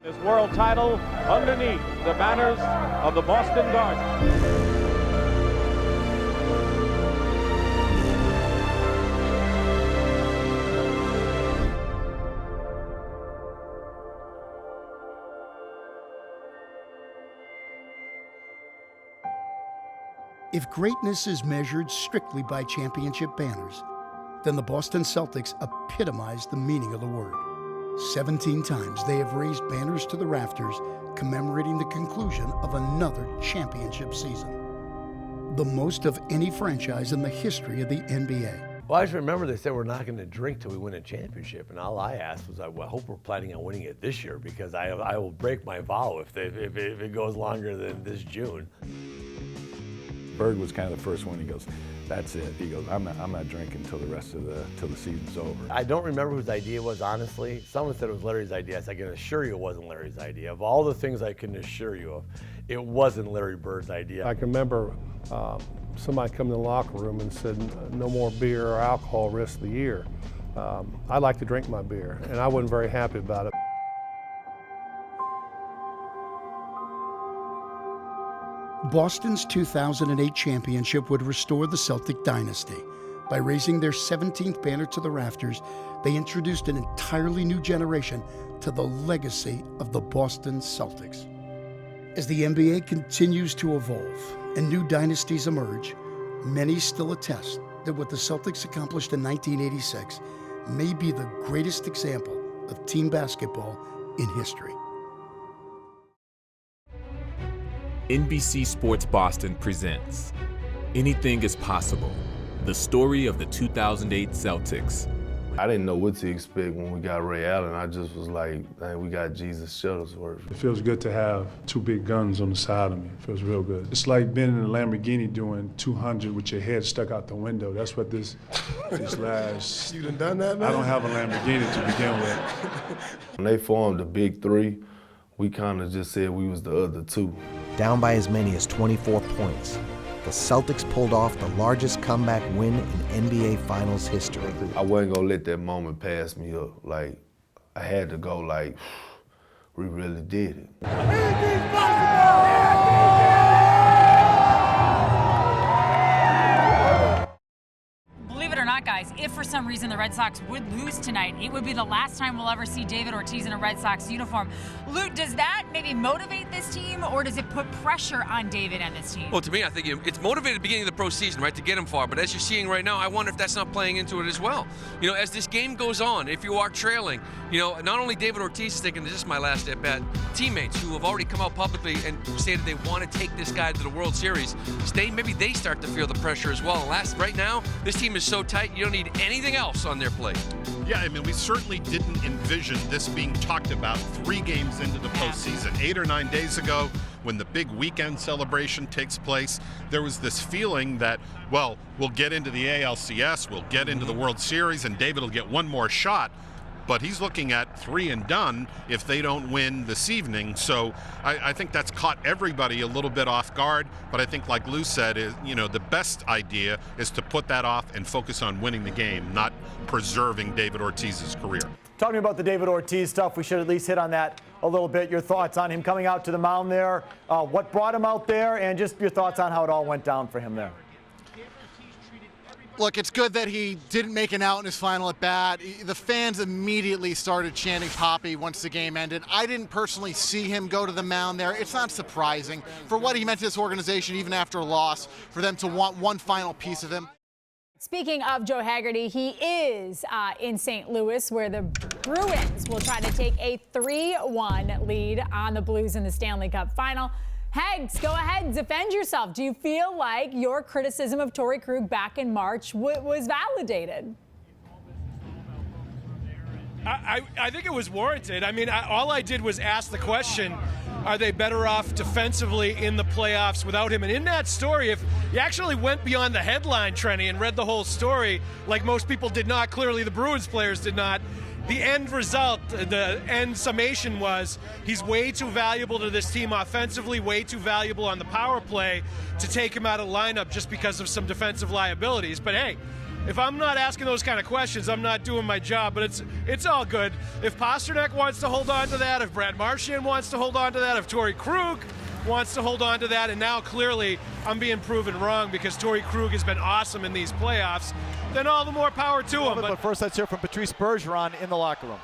This world title underneath the banners of the Boston Garden. If greatness is measured strictly by championship banners, then the Boston Celtics epitomize the meaning of the word. 17 times they have raised banners to the rafters, commemorating the conclusion of another championship season. The most of any franchise in the history of the NBA. Well, I just remember they said we're not going to drink till we win a championship, and all I asked was, I hope we're planning on winning it this year, because I will break my vow if it goes longer than this June. Bird was kind of the first one. He goes, "That's it." He goes, "I'm not drinking till the season's over." I don't remember whose idea it was, honestly. Someone said it was Larry's idea. I can assure you it wasn't Larry's idea. Of all the things I can assure you of, it wasn't Larry Bird's idea. I can remember somebody come in the locker room and said, "No more beer or alcohol the rest of the year." I like to drink my beer, and I wasn't very happy about it. Boston's 2008 championship would restore the Celtic dynasty. By raising their 17th banner to the rafters, they introduced an entirely new generation to the legacy of the Boston Celtics. As the NBA continues to evolve and new dynasties emerge, many still attest that what the Celtics accomplished in 1986 may be the greatest example of team basketball in history. NBC Sports Boston presents Anything is Possible, the story of the 2008 Celtics. I didn't know what to expect when we got Ray Allen. I just was like, "Dang, we got Jesus Shuttlesworth." It feels good to have two big guns on the side of me. It feels real good. It's like being in a Lamborghini doing 200 with your head stuck out the window. That's what this last... You done that, man? I don't have a Lamborghini to begin with. When they formed the Big Three, we kind of just said we was the other two. Down by as many as 24 points, the Celtics pulled off the largest comeback win in NBA Finals history. I wasn't gonna let that moment pass me up. Like, I had to go like, we really did it. Anything's possible! Believe it or not, guys, if for some reason the Red Sox would lose tonight, it would be the last time we'll ever see David Ortiz in a Red Sox uniform. Luke, does that maybe motivate this team, or does it put pressure on David and this team? Well, to me, I think it's motivated at the beginning of the postseason, right, to get him far. But as you're seeing right now, I wonder if that's not playing into it as well. You know, as this game goes on, if you are trailing, you know, not only David Ortiz is thinking, this is my last at bat, teammates who have already come out publicly and stated they want to take this guy to the World Series, maybe they start to feel the pressure as well. And right now, this team is so tight, you don't need anything else on their plate. Yeah, I mean, we certainly didn't envision this being talked about 3 games into the postseason. 8 or 9 days ago, when the big weekend celebration takes place, there was this feeling that, well, we'll get into the ALCS, we'll get into the World Series, and David will get one more shot. But he's looking at 3 and done if they don't win this evening. So I think that's caught everybody a little bit off guard. But I think, like Lou said, the best idea is to put that off and focus on winning the game, not preserving David Ortiz's career. Talking about the David Ortiz stuff, we should at least hit on that a little bit. Your thoughts on him coming out to the mound there, what brought him out there, and just your thoughts on how it all went down for him there. Look, it's good that he didn't make an out in his final at bat. The fans immediately started chanting Poppy once the game ended. I didn't personally see him go to the mound there. It's not surprising for what he meant to this organization, even after a loss, for them to want one final piece of him. Speaking of Joe Haggerty, he is in St. Louis, where the Bruins will try to take a 3-1 lead on the Blues in the Stanley Cup final. Hags, go ahead, defend yourself. Do you feel like your criticism of Torrey Krug back in March was validated? I think it was warranted. I mean, all I did was ask the question, are they better off defensively in the playoffs without him? And in that story, if you actually went beyond the headline, Trenny, and read the whole story, like most people did not, clearly the Bruins players did not, the end result, the end summation was he's way too valuable to this team offensively, way too valuable on the power play to take him out of lineup just because of some defensive liabilities. But hey, if I'm not asking those kind of questions, I'm not doing my job, but it's all good. If Pasternak wants to hold on to that, if Brad Marchand wants to hold on to that, if Torrey Krug wants to hold on to that, and now clearly I'm being proven wrong because Torrey Krug has been awesome in these playoffs, then all the more power to him. But first, let's hear from Patrice Bergeron in the locker room.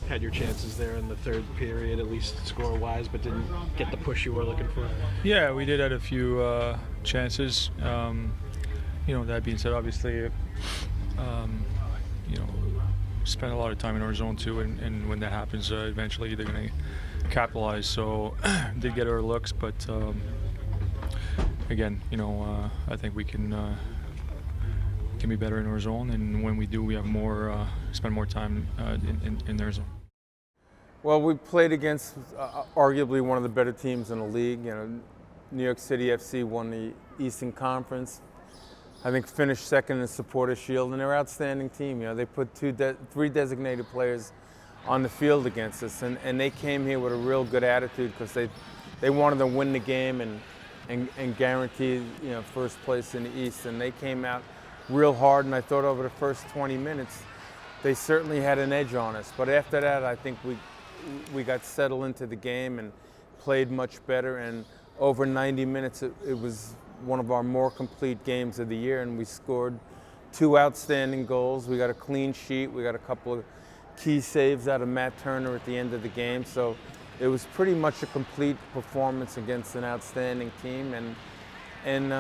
Had your chances there in the third period, at least score-wise, but didn't get the push you were looking for. Yeah, we did have a few chances. That being said, obviously, spend a lot of time in our zone too, and when that happens, eventually they're going to capitalize. So did get our looks, but again, I think we can be better in our zone, and when we do, we have spend more time in their zone. Well, we played against arguably one of the better teams in the league. New York City FC won the Eastern Conference. I think finished second in the Supporters' Shield, and they're an outstanding team. They put three designated players on the field against us, and they came here with a real good attitude because they wanted to win the game and guarantee first place in the East, and they came out real hard. And I thought over the first 20 minutes, they certainly had an edge on us. But after that, I think we got settled into the game and played much better. And over 90 minutes, it was one of our more complete games of the year, and we scored 2 outstanding goals. We got a clean sheet. We got a couple of key saves out of Matt Turner at the end of the game. So it was pretty much a complete performance against an outstanding team, and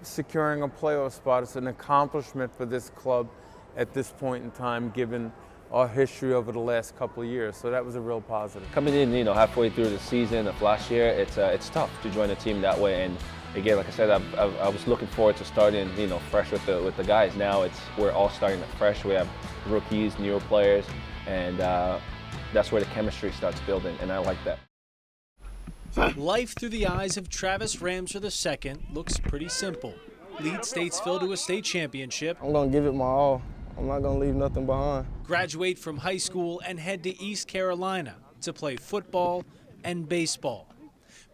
securing a playoff spot is an accomplishment for this club at this point in time, given our history over the last couple of years. So that was a real positive. Coming in, halfway through the season of last year, it's tough to join a team that way. And again, like I said, I was looking forward to starting, fresh with the guys. Now we're all starting fresh. We have rookies, newer players, and that's where the chemistry starts building, and I like that. Life through the eyes of Travis Ramser II looks pretty simple. Lead Statesville to a state championship. I'm going to give it my all. I'm not going to leave nothing behind. Graduate from high school and head to East Carolina to play football and baseball.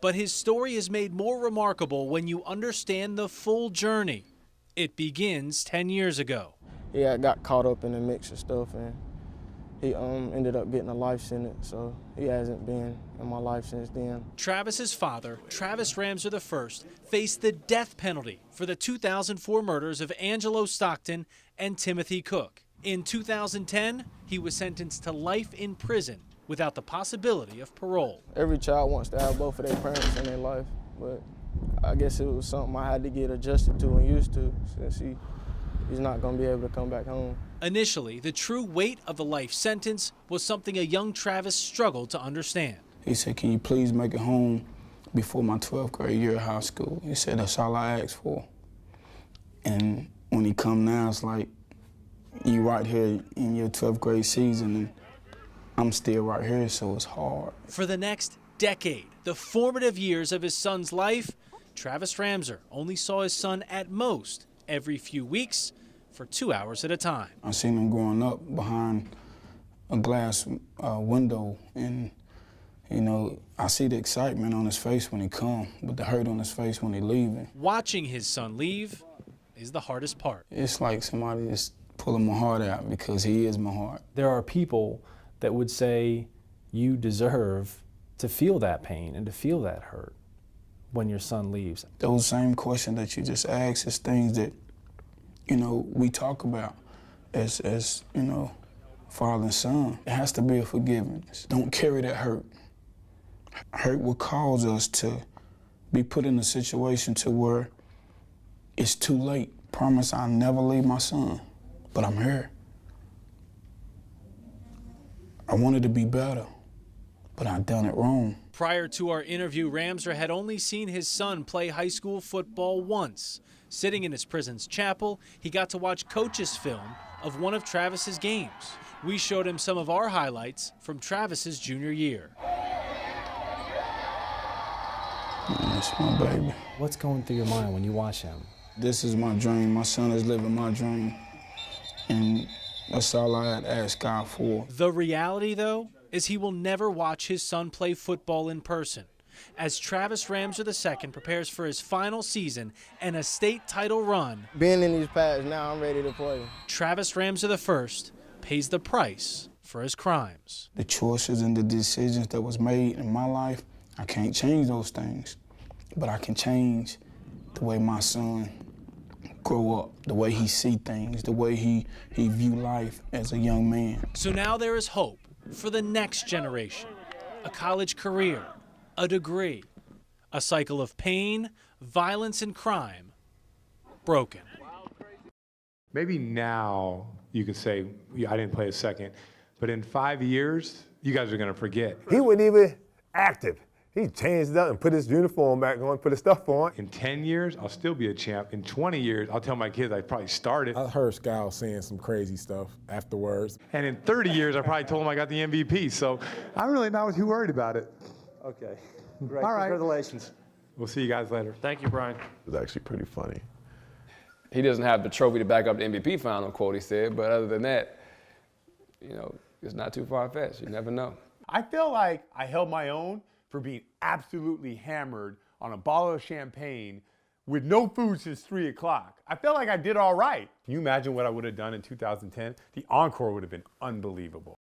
But his story is made more remarkable when you understand the full journey. It begins 10 years ago. Yeah, I got caught up in the mix of stuff, and he ended up getting a life sentence, so he hasn't been in my life since then. Travis's father, Travis Ramser I, faced the death penalty for the 2004 murders of Angelo Stockton and Timothy Cook. In 2010, he was sentenced to life in prison without the possibility of parole. Every child wants to have both of their parents in their life, but I guess it was something I had to get adjusted to and used to, since he's not going to be able to come back home. Initially, the true weight of the life sentence was something a young Travis struggled to understand. He said, "Can you please make it home before my 12th grade year of high school?" He said, "That's all I asked for." And when he come now, it's like, you right here in your 12th grade season, and I'm still right here, so it's hard. For the next decade, the formative years of his son's life, Travis Ramser only saw his son at most every few weeks for 2 hours at a time. I seen him growing up behind a glass window, and I see the excitement on his face when he come, but the hurt on his face when he leaving. Watching his son leave is the hardest part. It's like somebody is pulling my heart out, because he is my heart. There are people that would say you deserve to feel that pain and to feel that hurt when your son leaves. Those same questions that you just asked is things that, we talk about as father and son. It has to be a forgiveness. Don't carry that hurt. Hurt will cause us to be put in a situation to where it's too late. Promise I'll never leave my son, but I'm here. I wanted to be better, but I've done it wrong. Prior to our interview, Ramser had only seen his son play high school football once. Sitting in his prison's chapel, he got to watch coaches' film of one of Travis's games. We showed him some of our highlights from Travis's junior year. That's my baby. What's going through your mind when you watch him? This is my dream. My son is living my dream, and that's all I had to ask God for. The reality, though, is he will never watch his son play football in person. as Travis Ramser II prepares for his final season and a state title run. Being in these pads now, I'm ready to play. Travis Ramser I pays the price for his crimes. The choices and the decisions that was made in my life, I can't change those things, but I can change the way my son grow up, the way he see things, the way he view life as a young man. So now there is hope for the next generation, a college career, a degree, a cycle of pain, violence, and crime broken. Maybe now you could say, yeah, I didn't play a second, but in 5 years, you guys are going to forget. He wasn't even active. He changed it up and put his uniform back on, put his stuff on. In 10 years, I'll still be a champ. In 20 years, I'll tell my kids I probably started. I heard Scal saying some crazy stuff afterwards. And in 30 years, I probably told him I got the MVP, so I'm really not too worried about it. Okay, great. All right. Congratulations. We'll see you guys later. Thank you, Brian. It was actually pretty funny. He doesn't have the trophy to back up the MVP final quote, he said, but other than that, you know, it's not too far-fetched. You never know. I feel like I held my own for being absolutely hammered on a bottle of champagne with no food since 3 o'clock. I felt like I did all right. Can you imagine what I would have done in 2010? The encore would have been unbelievable.